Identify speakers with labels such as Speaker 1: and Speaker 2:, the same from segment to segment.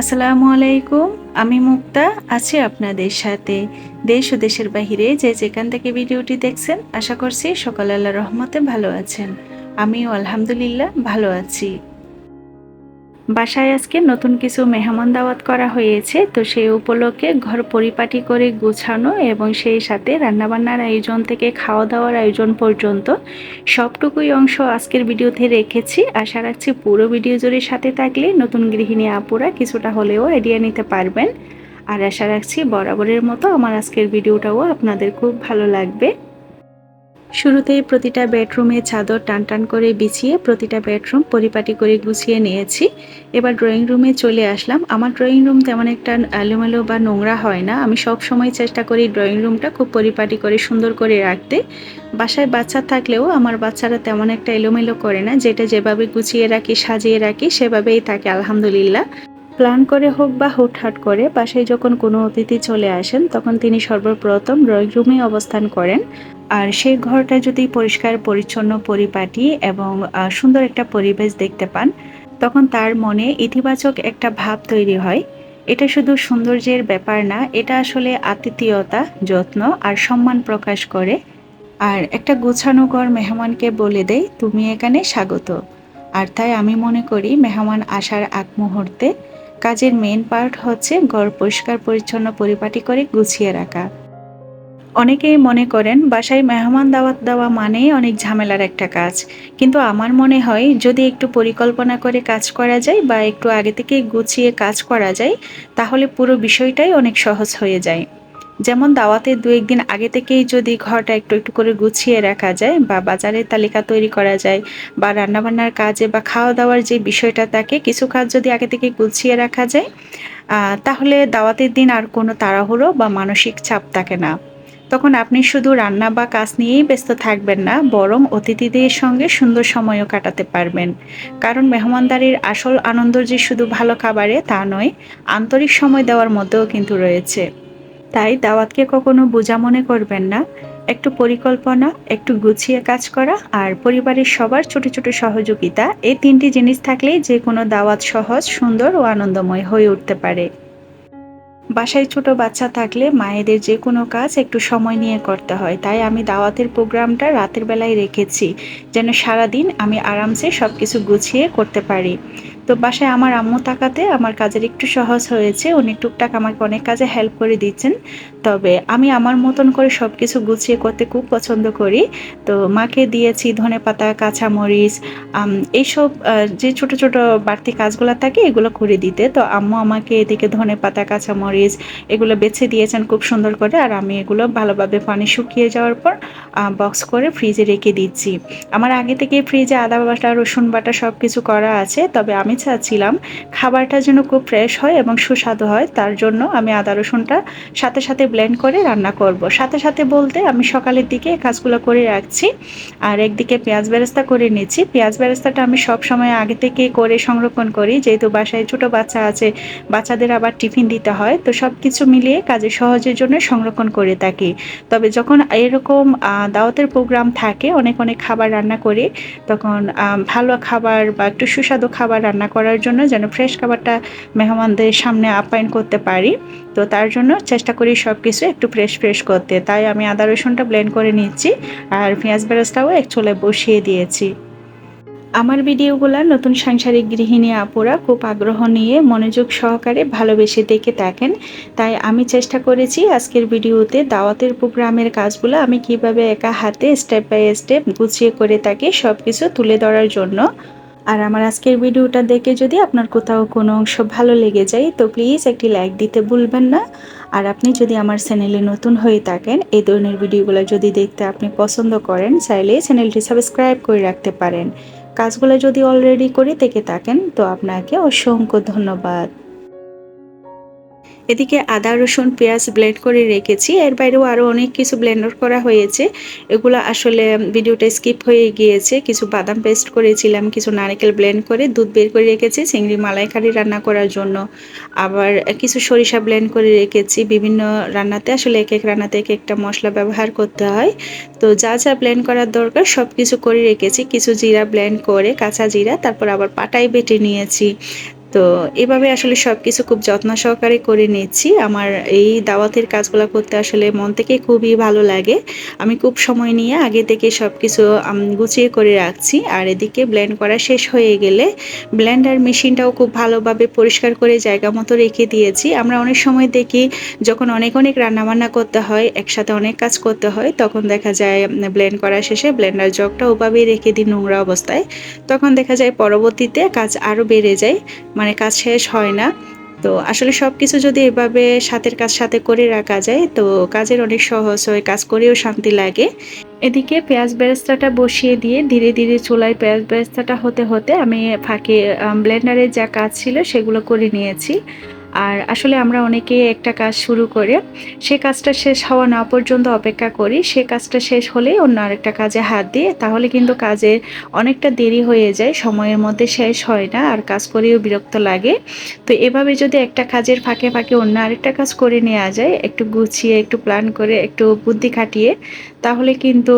Speaker 1: আসসালামু আলাইকুম। আমি মুক্তা আছি আপনাদের সাথে। দেশ ও দেশের বাহিরে যে যেখান থেকে ভিডিওটি দেখছেন, আশা করছি সকলে আল্লাহর রহমতে ভালো আছেন। আমিও আলহামদুলিল্লাহ ভালো আছি। বাসায় আজকে নতুন কিছু মেহমান দাওয়াত করা হয়েছে, তো সেই উপলক্ষে ঘর পরিপাটি করে গুছানো এবং সেই সাথে রান্নাবান্নার আয়োজন থেকে খাওয়া দাওয়ার আয়োজন পর্যন্ত সবটুকুই অংশ আজকের ভিডিওতে রেখেছি। আশা রাখছি পুরো ভিডিও জুড়ে সাথে থাকলে নতুন গৃহিণী আপুরা কিছুটা হলেও আইডিয়া নিতে পারবেন। আর আশা রাখছি বরাবরের মতো আমার আজকের ভিডিওটাও আপনাদের খুব ভালো লাগবে। শুরুতেই প্রতিটা বেডরুমে চাদর টান টান করে বিছিয়ে প্রতিটা বেডরুম পরিপাটি করে গুছিয়ে নিয়েছি। এবার ড্রয়িং রুমে চলে আসলাম। আমার ড্রয়িং রুম তেমন একটা এলোমেলো বা নোংরা হয় না। আমি সব সময় চেষ্টা করি ড্রয়িং রুমটা খুব পরিপাটি করে সুন্দর করে রাখতে। বাসায় বাচ্চা থাকলেও আমার বাচ্চারা তেমন একটা এলোমেলো করে না, যেটা যেভাবে গুছিয়ে রাখি সাজিয়ে রাখি সেভাবেই থাকে আলহামদুলিল্লাহ। প্ল্যান করে হোক বা হুটহাট করে বাসায় যখন কোনো অতিথি চলে আসেন তখন তিনি সর্বপ্রথম ড্রয়িং রুমে অবস্থান করেন। আর সেই ঘরটা যদি পরিষ্কার পরিচ্ছন্ন পরিপাটি এবং সুন্দর একটা পরিবেশ দেখতে পান, তখন তার মনে ইতিবাচক একটা ভাব তৈরি হয়। এটা শুধু সৌন্দর্যের ব্যাপার না, এটা আসলে আতিথেয়তা, যত্ন আর সম্মান প্রকাশ করে। আর একটা গোছানো ঘর মেহমানকে বলে দেয় তুমি এখানে স্বাগত। আর তাই আমি মনে করি মেহমান আসার আগ মুহূর্তে কাজের মেইন পার্ট হচ্ছে ঘর পরিষ্কার পরিচ্ছন্ন পরিপাটি করে গুছিয়ে রাখা। অনেকেই মনে করেন বাসায় মেহমান দাওয়াত দেওয়া মানেই অনেক ঝামেলার একটা কাজ, কিন্তু আমার মনে হয় যদি একটু পরিকল্পনা করে কাজ করা যায় বা একটু আগে থেকে গুছিয়ে কাজ করা যায়, তাহলে পুরো বিষয়টাই অনেক সহজ হয়ে যায়। যেমন দাওয়াতের দু একদিন আগে থেকেই যদি ঘরটা একটু একটু করে গুছিয়ে রাখা যায় বা বাজারের তালিকা তৈরি করা যায়, বা রান্নাবান্নার কাজে বা খাওয়া দাওয়ার যে বিষয়টা থাকে কিছু কাজ যদি আগে থেকে গুছিয়ে রাখা যায়, তাহলে দাওয়াতের দিন আর কোনো তাড়াহুড়ো বা মানসিক চাপ থাকে না। তখন আপনি শুধু রান্না বা কাজ নিয়েই ব্যস্ত থাকবেন না, বরং অতিথিদের সঙ্গে সুন্দর সময়ও কাটাতে পারবেন। কারণ মেহমানদারির আসল আনন্দ যে শুধু ভালো খাবারে তা নয়, আন্তরিক সময় দেওয়ার মধ্যেও কিন্তু রয়েছে। তাই দাওয়াতকে কখনো বোঝা মনে করবেন না। একটু পরিকল্পনা, একটু গুছিয়ে কাজ করা আর পরিবারের সবার ছোট ছোট সহযোগিতা, এই তিনটি জিনিস থাকলেই যে কোনো দাওয়াত সহজ, সুন্দর ও আনন্দময় হয়ে উঠতে পারে। বাসায় ছোট বাচ্চা থাকলে মায়েদের যে কোনো কাজ একটু সময় নিয়ে করতে হয়, তাই আমি দাওয়াতের প্রোগ্রামটা রাতের বেলায় রেখেছি, যেন সারাদিন আমি আরামসে সবকিছু গুছিয়ে করতে পারি। তো বাসায় আমার আম্মু থাকাতে আমার কাজের একটু সহজ হয়েছে, উনি টুকটাক আমাকে অনেক কাজে হেল্প করে দিচ্ছেন। তবে আমি আমার মতন করে সবকিছু গুছিয়ে করতে খুব পছন্দ করি। তো মাকে দিয়েছি ধনেপাতা, কাঁচামরিচ, এইসব যে ছোট ছোট বাড়তি কাজগুলো থাকে এগুলো করে দিতে। তো আম্মু আমাকে এদিকে ধনেপাতা, কাঁচামরিচ এগুলো বেছে দিয়েছেন খুব সুন্দর করে, আর আমি এগুলো ভালোভাবে পানি শুকিয়ে যাওয়ার পর বক্স করে ফ্রিজে রেখে দিচ্ছি। আমার আগে থেকে ফ্রিজে আদা বাটা, রসুন বাটা সব কিছু করা আছে, তবে আমি চাচ্ছিলাম খাবারটা যেন খুব ফ্রেশ হয় এবং সুস্বাদু হয়, তার জন্য আমি আদা রসুনটা সাথে সাথে ব্লেন্ড করে রান্না করব। সাথে সাথে বলতে আমি সকালের দিকে কাজগুলো করে রাখছি, আর একদিকে পেঁয়াজ বেরেস্তা করে নিচ্ছি। পেঁয়াজ বেরেস্তাটা আমি সব সময় আগে থেকে করে সংরক্ষণ করি, যেহেতু বাসায় ছোট বাচ্চা আছে, বাচ্চাদের আবার টিফিন দিতে হয়, তো সব কিছু মিলিয়ে কাজে সহজের জন্য সংরক্ষণ করে থাকি। তবে যখন এরকম দাওয়াতের প্রোগ্রাম থাকে, অনেক অনেক খাবার রান্না করি, তখন ভালো খাবার বা একটু সুস্বাদু খাবার রান্না করার জন্য যেন ফ্রেশ খাবারটা মেহমানদের সামনে আপ্যায়ন করতে পারি, তো তার জন্য চেষ্টা করি সব কিছু একটু ফ্রেশ ফ্রেশ করতে। তাই আমি আদা রসুনটা ব্লেন্ড করে নিচ্ছি আর পেঁয়াজ বেরেস্তাও এক চুলে বসিয়ে দিয়েছি। আমার ভিডিওগুলো নতুন সাংসারিক গৃহিণী আপুরা খুব আগ্রহ নিয়ে মনোযোগ সহকারে ভালোবেসে দেখে থাকেন, তাই আমি চেষ্টা করেছি আজকের ভিডিওতে দাওয়াতের প্রোগ্রামের কাজগুলো আমি কিভাবে একা হাতে স্টেপ বাই স্টেপ গুছিয়ে করে থাকি সব কিছু তুলে ধরার জন্য। আর আমার আজকের ভিডিওটা দেখে যদি আপনার কোথাও কোনো অংশ ভালো লেগে যায়, তো প্লিজ একটি লাইক দিতে ভুলবেন না। আর আপনি যদি আমার চ্যানেলে নতুন হয়ে থাকেন, এই ধরনের ভিডিওগুলো যদি দেখতে আপনি পছন্দ করেন, চাইলে চ্যানেলটি সাবস্ক্রাইব করে রাখতে পারেন। কাজগুলো যদি অলরেডি করে থেকে থাকেন তো আপনাকে অসংখ্য ধন্যবাদ। এদিকে আদা রসুন পেঁয়াজ ব্লেন্ড করে রেখেছি, এর বাইরেও আরও অনেক কিছু ব্লেন্ড করা হয়েছে। এগুলো আসলে ভিডিওটা স্কিপ হয়ে গিয়েছে। কিছু বাদাম পেস্ট করেছিলাম, কিছু নারকেল ব্লেন্ড করে দুধ বের করে রেখেছি চিংড়ি মালাইকারি রান্না করার জন্য, আবার কিছু সরিষা ব্লেন্ড করে রেখেছি। বিভিন্ন রান্নাতে আসলে এক এক রান্নাতে এক একটা মশলা ব্যবহার করতে হয়, তো যা যা ব্লেন্ড করার দরকার সব কিছু করে রেখেছি। কিছু জিরা ব্লেন্ড করে, কাঁচা জিরা, তারপর আবার পাটায় বেটে নিয়েছি। তো এভাবে আসলে সব কিছু খুব যত্ন সহকারে করে নিচ্ছি। আমার এই দাওয়াতের কাজগুলো করতে আসলে মন থেকে খুবই ভালো লাগে। আমি খুব সময় নিয়ে আগে থেকে সব কিছু গুছিয়ে করে রাখছি। আর এদিকে ব্লেন্ড করা শেষ হয়ে গেলে ব্লেন্ডার মেশিনটাও খুব ভালোভাবে পরিষ্কার করে জায়গা মতো রেখে দিয়েছি। আমরা অনেক সময় দেখি যখন অনেক অনেক রান্নাবান্না করতে হয়, একসাথে অনেক কাজ করতে হয়, তখন দেখা যায় ব্লেন্ড করা শেষে ব্লেন্ডার জগটা ওভাবেই রেখে দিই নোংরা অবস্থায়। তখন দেখা যায় পরবর্তীতে কাজ আরও বেড়ে যায়, মানে কাজ শেষ হয় না। তো আসলে সব কিছু যদি এভাবে সাথের কাজ সাথে করে রাখা যায় তো কাজের অনেক সহজ হয়, কাজ করেও শান্তি লাগে। এদিকে পেঁয়াজ বেরেস্তাটা বসিয়ে দিয়ে ধীরে ধীরে চুলায় পেঁয়াজ বেরেস্তাটা হতে হতে আমি ফাঁকে ব্লেন্ডারের যা কাজ ছিল সেগুলো করে নিয়েছি। আর আসলে আমরা অনেকে একটা কাজ শুরু করে সে কাজটা শেষ হওয়া না পর্যন্ত অপেক্ষা করি, সে কাজটা শেষ হলেই অন্য আরেকটা কাজে হাত দিই, তাহলে কিন্তু কাজের অনেকটা দেরি হয়ে যায়, সময়ের মধ্যে শেষ হয় না আর কাজ করেও বিরক্ত লাগে। তো এভাবে যদি একটা কাজের ফাঁকে ফাঁকে অন্য আরেকটা কাজ করে নেওয়া যায়, একটু গুছিয়ে একটু প্ল্যান করে একটু বুদ্ধি খাটিয়ে, তাহলে কিন্তু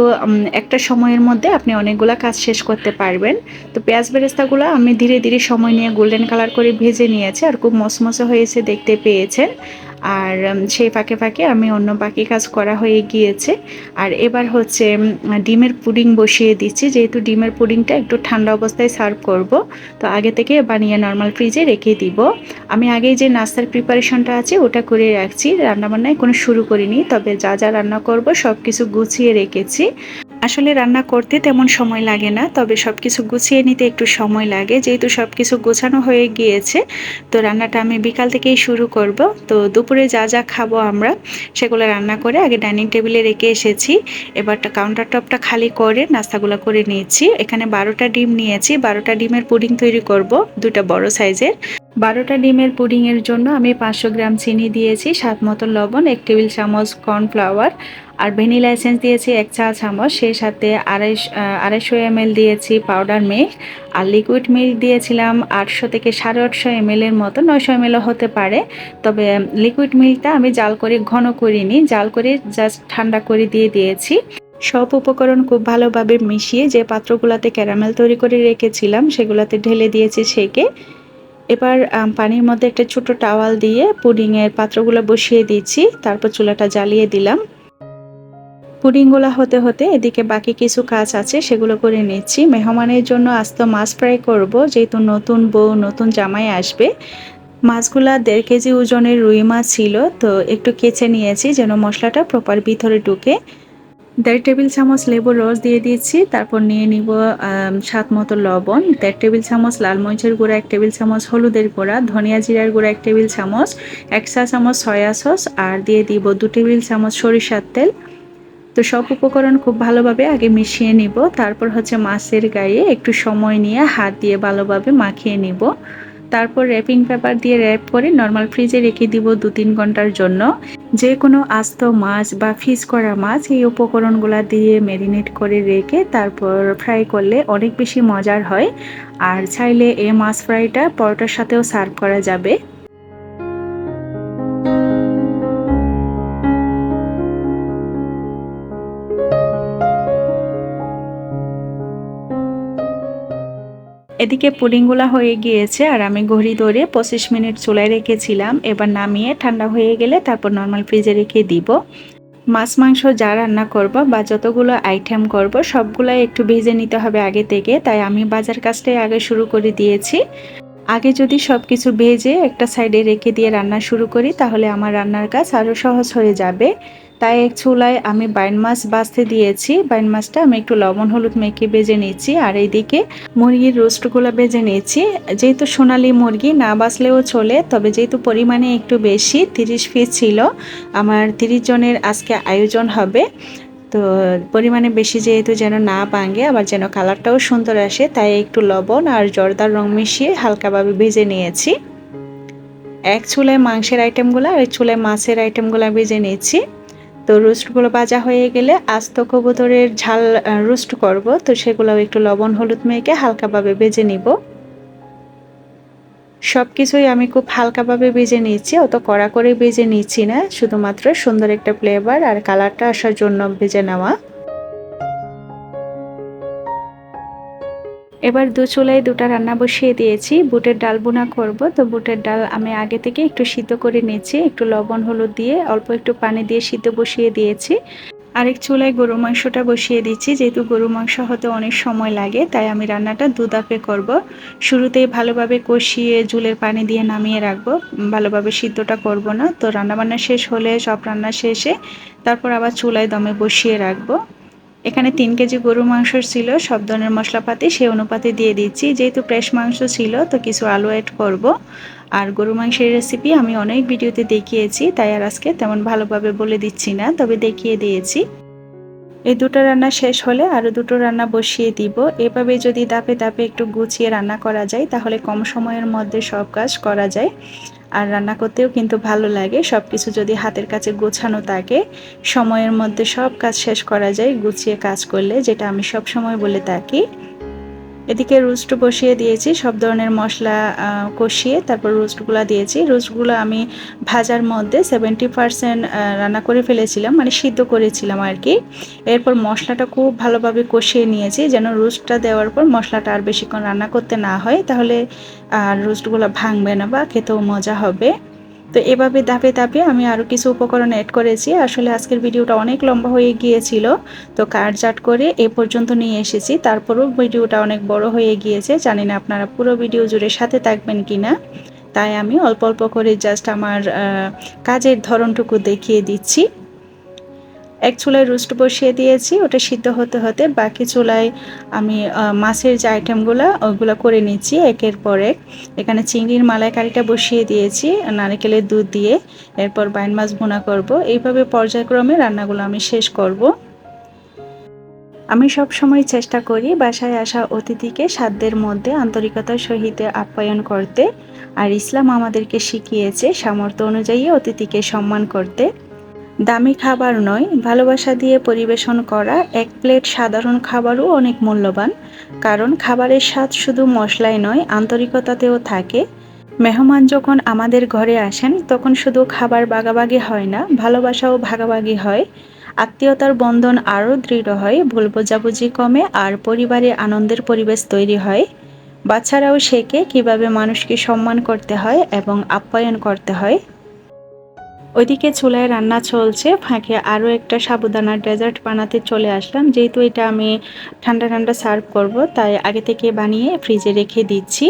Speaker 1: একটা সময়ের মধ্যে আপনি অনেকগুলা কাজ শেষ করতে পারবেন। তো পেঁয়াজ বেরেস্তাগুলো আমি ধীরে ধীরে সময় নিয়ে গোল্ডেন কালার করে ভেজে নিয়েছি আর খুব মচমচে হয়েছে দেখতে পেয়েছেন। আর সেই ফাঁকে ফাঁকে আমি অন্য বাকি কাজ করা হয়ে গিয়েছে। আর এবার হচ্ছে ডিমের পুডিং বসিয়ে দিচ্ছি, যেহেতু ডিমের পুডিংটা একটু ঠান্ডা অবস্থায় সার্ভ করব, তো আগে থেকে বানিয়ে নর্মাল ফ্রিজে রেখে দিব। আমি আগেই যে নাস্তার প্রিপারেশনটা আছে ওটা করে রাখছি, রান্নাবান্নায় কোনো শুরু করিনি, তবে যা যা রান্না করব সব কিছু গুছিয়ে রেখেছি। আসলে রান্না করতে তেমন সময় লাগে না, তবে সবকিছু গুছিয়ে নিতে একটু সময় লাগে। যেহেতু সবকিছু গোছানো হয়ে গিয়েছে তো রান্নাটা আমি বিকাল থেকেই শুরু করব। তো দুপুরে যা যা খাবো আমরা সেগুলো রান্না করে আগে ডাইনিং টেবিলে রেখে এসেছি। এবারটা কাউন্টার টপটা খালি করে নাস্তাগুলো করে নিয়েছি। এখানে 12টা ডিম নিয়েছি, 12টা ডিমের পুডিং তৈরি করব, দুটা বড় সাইজের। 12টা ডিমের পুডিংয়ের জন্য আমি 500 গ্রাম চিনি দিয়েছি, স্বাদ মতো লবণ, 1 টেবিল চামচ কর্নফ্লাওয়ার আর ভ্যানিলা এসেন্স দিয়েছি 1 চা চামচ, সেই সাথে 250 ml দিয়েছি পাউডার মিল্ক, আর লিকুইড মিল্ক দিয়েছিলাম 800 থেকে 850 ml এর মতো, 900 ml হতে পারে। তবে লিকুইড মিল্কটা আমি জাল করে ঘন করিনি, জাল করে জাস্ট ঠান্ডা করে দিয়েছি। সব উপকরণ খুব ভালোভাবে মিশিয়ে যে পাত্রগুলোতে ক্যারামেল তৈরি করে রেখেছিলাম সেগুলোতে ঢেলে দিয়েছি ছেঁকে। এবার পানির মধ্যে একটা ছোট টাওয়াল দিয়ে পুডিংয়ের পাত্রগুলো বসিয়ে দিচ্ছি, তারপর চুলাটা জ্বালিয়ে দিলাম। পুডিংগুলো হতে হতে এদিকে বাকি কিছু কাজ আছে সেগুলো করে নিচ্ছি। মেহমানের জন্য আস্ত মাছ ফ্রাই করব, যেহেতু নতুন বউ নতুন জামাই আসবে। মাছগুলা 1.5 কেজি ওজনের রুই মাছ ছিল, তো একটু কেচে নিয়েছি যেন মশলাটা প্রপার ভিতরে ঢুকে। 1.5 টেবিল চামচ লেবুর রস দিয়ে দিচ্ছি, তারপর নিয়ে নিব স্বাদ মতো লবণ, 1.5 টেবিল চামচ লাল মরিচের গুঁড়া, 1 টেবিল চামচ হলুদের গুঁড়া, ধনিয়া জিরার গুঁড়া 1 টেবিল চামচ, 1 চা চামচ সয়া সস আর দিয়ে দিব 2 টেবিল চামচ সরিষার তেল। তো সব উপকরণ খুব ভালোভাবে আগে মিশিয়ে নিব, তারপর হচ্ছে মাছের গায়ে একটু সময় নিয়ে হাত দিয়ে ভালোভাবে মাখিয়ে নিব। তারপর র্যাপিং পেপার দিয়ে র্যাপ করে নর্মাল ফ্রিজে রেখে দিব 2-3 ঘন্টার জন্য। যে কোনো আস্ত মাছ বা ফ্রিজ করা মাছ এই উপকরণগুলো দিয়ে ম্যারিনেট করে রেখে তারপর ফ্রাই করলে অনেক বেশি মজার হয়। আর চাইলে এই মাছ ফ্রাইটা পরোটার সাথেও সার্ভ করা যাবে। এদিকে পুডিংগুলা হয়ে গিয়েছে আর আমি ঘড়ি ধরে 25 মিনিট চুলায় রেখেছিলাম। এবার নামিয়ে ঠান্ডা হয়ে গেলে তারপর নর্মাল ফ্রিজে রেখে দিব। মাছ মাংস যা রান্না করব বা যতগুলো আইটেম করব সবগুলাই একটু ভেজে নিতে হবে আগে থেকে, তাই আমি বাজার কাজটাই আগে শুরু করে দিয়েছি। আগে যদি সব কিছু ভেজে একটা সাইডে রেখে দিয়ে রান্না শুরু করি তাহলে আমার রান্নার কাজ আরও সহজ হয়ে যাবে। তাই এক চুলায় আমি বাইন মাছ ভাজতে দিয়েছি, বাইন মাছটা আমি একটু লবণ হলুদ মেখে ভেজে নিচ্ছি। আর এইদিকে মুরগির রোস্টগুলো ভেজে নিচ্ছি। যেহেতু সোনালী মুরগি না বাছলেও চলে, তবে যেহেতু পরিমাণে একটু বেশি 30 পিস ছিল, আমার 30 জনের আজকে আয়োজন হবে, তো পরিমাণে বেশি যেহেতু যেন না ভাঙে আবার যেন কালারটাও সুন্দর আসে, তাই একটু লবণ আর জর্দার রং মিশিয়ে হালকাভাবে ভেজে নিয়েছি। এক চুলায় মাংসের আইটেমগুলো আর এক চুলায় মাছের আইটেমগুলো ভেজে নিয়েছি। তো রোস্টগুলো ভাজা হয়ে গেলে আস্ত কবুতরের ঝাল রোস্ট করব, তো সেগুলোও একটু লবণ হলুদ মেখে হালকাভাবে ভেজে নিব। সব কিছুই আমি খুব হালকাভাবে ভেজে নিচ্ছি, অত কড়া করে ভেজে নিচ্ছি না, শুধুমাত্র সুন্দর একটা ফ্লেভার আর কালারটা আসার জন্য ভেজে নেওয়া। এবার চুলায় দুটো রান্না বসিয়ে দিয়েছি। বুটের ডাল ভুনা করব। তো বুটের ডাল আমি আগে থেকে একটু সিদ্ধ করে নিয়েছি, একটু লবণ হলুদ দিয়ে অল্প একটু পানি দিয়ে সিদ্ধ বসিয়ে দিয়েছি। আরেক চুলায় গরুর মাংসটা বসিয়ে দিচ্ছি। যেহেতু গরুর মাংস হতে অনেক সময় লাগে, তাই আমি রান্নাটা দুধাপে করব। শুরুতেই ভালোভাবে কষিয়ে ঝোলের পানি দিয়ে নামিয়ে রাখবো, ভালোভাবে সিদ্ধটা করব না। তো রান্নাবান্না শেষ হলে, সব রান্না শেষে তারপর আবার চুলায় দমে বসিয়ে রাখবো। এখানে 3 কেজি গরুর মাংস ছিল, সব ধরনের মশলাপাতি সেই অনুপাতে দিয়ে দিচ্ছি। যেহেতু ফ্রেশ মাংস ছিল, তো কিছু আলু অ্যাড করব। আর গরু মাংসের রেসিপি আমি অনেক ভিডিওতে দেখিয়েছি, তাই আর আজকে তেমন ভালোভাবে বলে দিচ্ছি না, তবে দেখিয়ে দিয়েছি। এই দুটো রান্না শেষ হলে আরও দুটো রান্না বসিয়ে দিব। এভাবে যদি ধাপে ধাপে একটু গুছিয়ে রান্না করা যায়, তাহলে কম সময়ের মধ্যে সব কাজ করা যায়। আর রান্না করতেও কিন্তু ভালো লাগে। সব কিছু যদি হাতের কাছে গোছানো থাকে, সময়ের মধ্যে সব কাজ শেষ করা যায় গুছিয়ে কাজ করলে, যেটা আমি সব সময় বলে থাকি। এদিকে রোস্ট বসিয়ে দিয়েছি, সব ধরনের মশলা কষিয়ে তারপর রোস্টগুলো দিয়েছি। রোস্টগুলো আমি ভাজার মধ্যে 70% রান্না করে ফেলেছিলাম, মানে সিদ্ধ করেছিলাম আর কি। এরপর মশলাটা খুব ভালোভাবে কষিয়ে নিয়েছি, যেন রোস্টটা দেওয়ার পর মশলাটা আর বেশিক্ষণ রান্না করতে না হয়, তাহলে রোস্টগুলো ভাঙবে না বা খেতেও মজা হবে। তো এভাবে ধাপে ধাপে আমি আরও কিছু উপকরণ অ্যাড করেছি। আসলে আজকের ভিডিওটা অনেক লম্বা হয়ে গিয়েছিল, তো কাটজাট করে এ পর্যন্ত নিয়ে এসেছি। তারপরও ভিডিওটা অনেক বড় হয়ে গিয়েছে, জানি না আপনারা পুরো ভিডিও জুড়ে সাথে থাকবেন কিনা, তাই আমি অল্প অল্প করে জাস্ট আমার কাজের ধরনটুকু দেখিয়ে দিচ্ছি। এক চুলায় রোস্ট বসিয়ে দিয়েছি, ওটা সিদ্ধ হতে হতে বাকি চুলায় আমি মাছের যে আইটেমগুলো ওইগুলো করে নিচ্ছি একের পর এক। এখানে চিংড়ির মালাইকারিটা বসিয়ে দিয়েছি নারকেলের দুধ দিয়ে, এরপর বাইন মাছ ভুনা করব। এইভাবে পর্যায়ক্রমে রান্নাগুলো আমি শেষ করব। আমি সব সময় চেষ্টা করি বাসায় আসা অতিথিকে সাধ্যের মধ্যে আন্তরিকতার সহিত আপ্যায়ন করতে, আর ইসলাম আমাদেরকে শিখিয়েছে সামর্থ্য অনুযায়ী অতিথিকে সম্মান করতে। দামি খাবার নয়, ভালোবাসা দিয়ে পরিবেশন করা এক প্লেট সাধারণ খাবারও অনেক মূল্যবান, কারণ খাবারের স্বাদ শুধু মশলায় নয়, আন্তরিকতাতেও থাকে। মেহমান যখন আমাদের ঘরে আসেন, তখন শুধু খাবার ভাগাভাগি হয় না, ভালোবাসাও ভাগাভাগি হয়। আত্মীয়তার বন্ধন আরও দৃঢ় হয়, ভুল বোঝাবুঝি কমে, আর পরিবারে আনন্দের পরিবেশ তৈরি হয়। বাচ্চারাও শেখে কিভাবে মানুষকে সম্মান করতে হয় এবং আপ্যায়ন করতে হয়। ওইদিকে চুলায় রান্না চলছে, ফাঁকে আরও একটা সাবুদানার ডেজার্ট বানাতে চলে আসলাম। যেহেতু এটা আমি ঠান্ডা ঠান্ডা সার্ভ করব, তাই আগে থেকে বানিয়ে ফ্রিজে রেখে দিচ্ছি।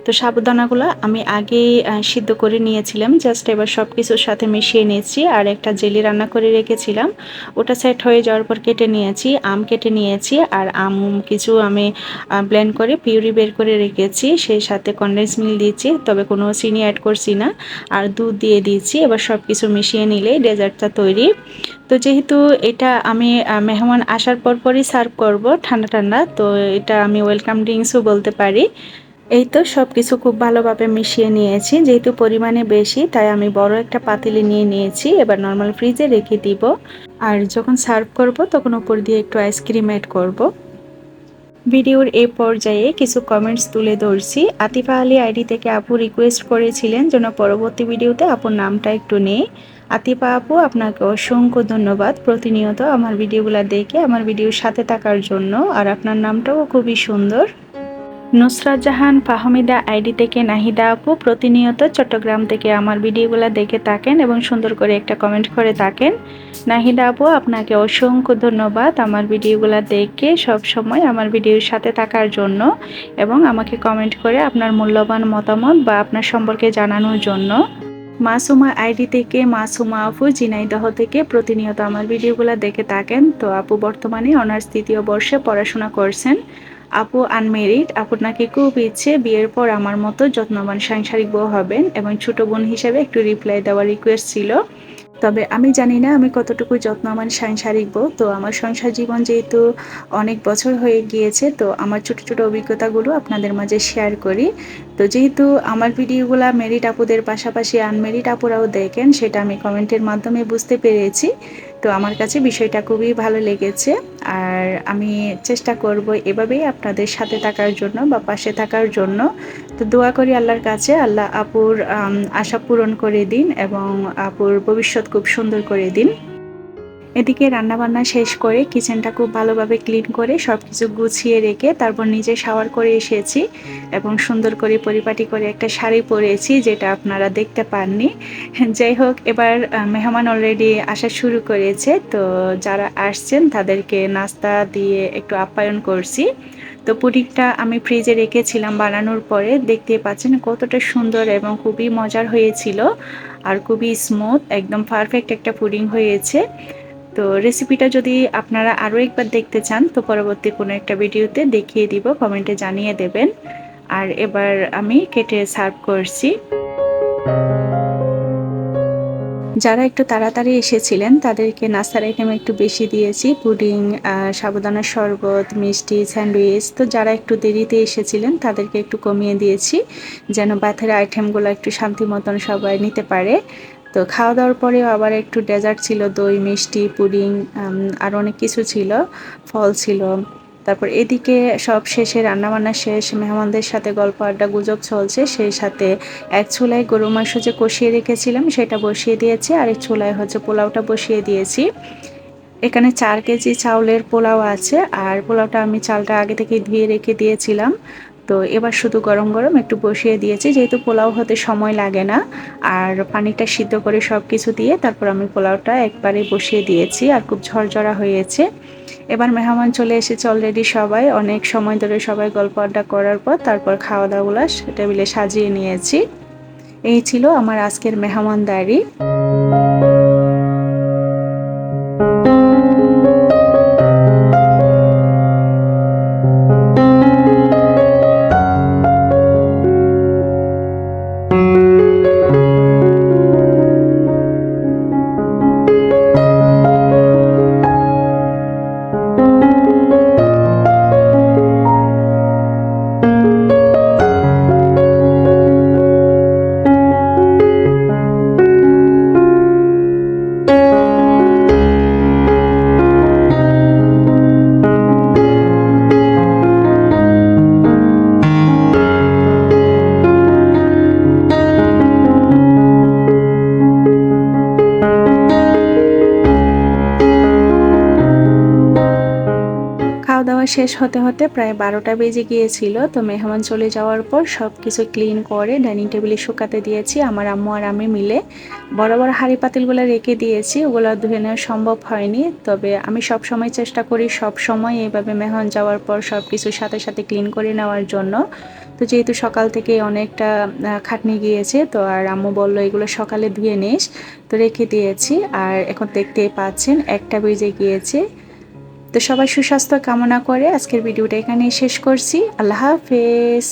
Speaker 1: তো সাবুদানাগুলো আমি আগেই সিদ্ধ করে নিয়েছিলাম, জাস্ট এবার সব কিছুর সাথে মিশিয়ে নিয়েছি। আর একটা জেলি রান্না করে রেখেছিলাম, ওটা সেট হয়ে যাওয়ার পর কেটে নিয়েছি, আম কেটে নিয়েছি। আর আম কিছু আমি ব্লেন্ড করে পিউরি বের করে রেখেছি, সেই সাথে কনডেন্স মিল্ক দিয়েছি, তবে কোনো চিনি অ্যাড করছি না, আর দুধ দিয়ে দিয়েছি। এবার সব কিছু মিশিয়ে নিলেই ডেজার্টটা তৈরি। তো যেহেতু এটা আমি মেহমান আসার পরই সার্ভ করব ঠান্ডা ঠান্ডা, তো এটা আমি ওয়েলকাম ড্রিঙ্কসও বলতে পারি। এই তো সব কিছু খুব ভালোভাবে মিশিয়ে নিয়েছি, যেহেতু পরিমাণে বেশি তাই আমি বড় একটা পাতিলে নিয়ে নিয়েছি। এবার নর্মাল ফ্রিজে রেখে দিব, আর যখন সার্ভ করব তখন উপর দিয়ে একটু আইসক্রিম অ্যাড করব। ভিডিওর এই পর্যায়ে কিছু কমেন্টস তুলে ধরছি। আতিফা আলী আইডি থেকে আপু রিকোয়েস্ট করেছিলেন যেন পরবর্তী ভিডিওতে আপুর নামটা একটু নেই। আতিফা আপু, আপনাকে অসংখ্য ধন্যবাদ প্রতিনিয়ত আমার ভিডিওগুলো দেখে আমার ভিডিওর সাথে থাকার জন্য, আর আপনার নামটাও খুবই সুন্দর। নুসরাত জাহান ফাহমিদা আইডি থেকে নাহিদা আপু প্রতিনিয়ত চট্টগ্রাম থেকে আমার ভিডিওগুলো দেখে থাকেন এবং সুন্দর করে একটা কমেন্ট করে থাকেন। নাহিদা আপু, আপনাকে অসংখ্য ধন্যবাদ আমার ভিডিওগুলো দেখে সব সময় আমার ভিডিওর সাথে থাকার জন্য এবং আমাকে কমেন্ট করে আপনার মূল্যবান মতামত বা আপনার সম্পর্কে জানানোর জন্য। মাসুমা আইডি থেকে মাসুমা আপু ঝিনাইদহ থেকে প্রতিনিয়ত আমার ভিডিওগুলো দেখে থাকেন। তো আপু বর্তমানে অনার্স 3য় বর্ষে পড়াশোনা করছেন। আপু আনমেরিড, আপুর নাকি খুব ইচ্ছে বিয়ের পর আমার মতো যত্নবান সাংসারিক বউ হবেন এবং ছোট বোন হিসেবে একটু রিপ্লাই দেওয়ার রিকোয়েস্ট ছিল। তবে আমি জানি না আমি কতটুকু যত্নবান সাংসারিক বউ। তো আমার সংসার জীবন যেহেতু অনেক বছর হয়ে গিয়েছে, তো আমার ছোট ছোট অভিজ্ঞতাগুলো আপনাদের মাঝে শেয়ার করি। তো যেহেতু আমার ভিডিওগুলো মেরিড আপুদের পাশাপাশি আনমেরিড আপুরাও দেখেন, সেটা আমি কমেন্টের মাধ্যমে বুঝতে পেরেছি। তো আমার কাছে বিষয়টা খুবই ভালো লেগেছে, আর আমি চেষ্টা করব এভাবেই আপনাদের সাথে থাকার জন্য বা পাশে থাকার জন্য। তো দোয়া করি আল্লাহর কাছে, আল্লাহ আপুর আশা পূরণ করে দিন এবং আপুর ভবিষ্যৎ খুব সুন্দর করে দিন। এদিকে রান্নাবান্না শেষ করে কিচেনটা খুব ভালোভাবে ক্লিন করে সব কিছু গুছিয়ে রেখে তারপর নিজে শাওয়ার করে এসেছি এবং সুন্দর করে পরিপাটি করে একটা শাড়ি পরেছি, যেটা আপনারা দেখতে পাননি। যাই হোক, এবার মেহমান অলরেডি আসা শুরু করেছে, তো যারা আসছেন তাদেরকে নাস্তা দিয়ে একটু আপ্যায়ন করছি। তো পুডিংটা আমি ফ্রিজে রেখেছিলাম বানানোর পরে, দেখতে পাচ্ছেন কতটা সুন্দর এবং খুবই মজার হয়েছিল আর খুবই স্মুথ, একদম পারফেক্ট একটা পুডিং হয়েছে। তো রেসিপিটা যদি আপনারা আরও একবার দেখতে চান তো পরবর্তী কোনো একটা ভিডিওতে দেখিয়ে দিব, কমেন্টে জানিয়ে দেবেন। আর এবার আমি কেটে সার্ভ করছি। যারা একটু তাড়াতাড়ি এসেছিলেন তাদেরকে নাস্তার আইটেম একটু বেশি দিয়েছি, পুডিং, সাবুদানার শরবত, মিষ্টি, স্যান্ডউইচ। তো যারা একটু দেরিতে এসেছিলেন তাদেরকে একটু কমিয়ে দিয়েছি, যেন বাতের আইটেমগুলো একটু শান্তি মতন সবাই নিতে পারে। তো খাওয়া দাওয়ার পরেও আবার একটু ডেজার্ট ছিল, দই, মিষ্টি, পুডিং, আর অনেক কিছু ছিল, ফল ছিল। তারপর এদিকে সব শেষে রান্নাবান্না শেষ, মেহমানদের সাথে গল্প আড্ডা গুজব চলছে, সেই সাথে এক চুলায় গরু মাংস যে কষিয়ে রেখেছিলাম সেটা বসিয়ে দিয়েছি, আর এক চুলায় হচ্ছে পোলাওটা বসিয়ে দিয়েছি। এখানে 4 কেজি চাউলের পোলাও আছে, আর পোলাওটা আমি চালটা আগে থেকে ধুয়ে রেখে দিয়েছিলাম। তো এবার শুধু গরম গরম একটু বসিয়ে দিয়েছি, যেহেতু পোলাও হতে সময় লাগে না, আর পানিটা সিদ্ধ করে সব কিছু দিয়ে তারপর আমি পোলাওটা একবারে বসিয়ে দিয়েছি, আর খুব ঝরঝরা হয়েছে। এবার মেহমান চলে এসেছে অলরেডি, সবাই অনেক সময় ধরে সবাই গল্প আড্ডা করার পর তারপর খাওয়া দাওয়াগুলো টেবিলে সাজিয়ে নিয়েছি। এই ছিল আমার আজকের মেহমানদারি। খাওয়া দাওয়া শেষ হতে হতে প্রায় 12টা বেজে গিয়েছিল। তো মেহমান চলে যাওয়ার পর সব কিছু ক্লিন করে ডাইনিং টেবিলে শুকাতে দিয়েছি আমার আম্মু আর আমি মিলে। বড় বড় হাঁড়ি পাতিলগুলো রেখে দিয়েছি, ওগুলো ধুয়ে নেওয়া সম্ভব হয়নি, তবে আমি সব সময় চেষ্টা করি সব সময় এইভাবে মেহমান যাওয়ার পর সব কিছুর সাথে সাথে ক্লিন করে নেওয়ার জন্য। তো যেহেতু সকাল থেকে অনেকটা খাটনি গিয়েছে, তো আর আম্মু বললো এগুলো সকালে ধুয়ে নিস, তো রেখে দিয়েছি। আর এখন দেখতেই পাচ্ছেন 1টা বেজে গিয়েছে। তো সবাই সুস্বাস্থ্য কামনা করে আজকের ভিডিওটা এখানেই শেষ করছি। আল্লাহ হাফেজ।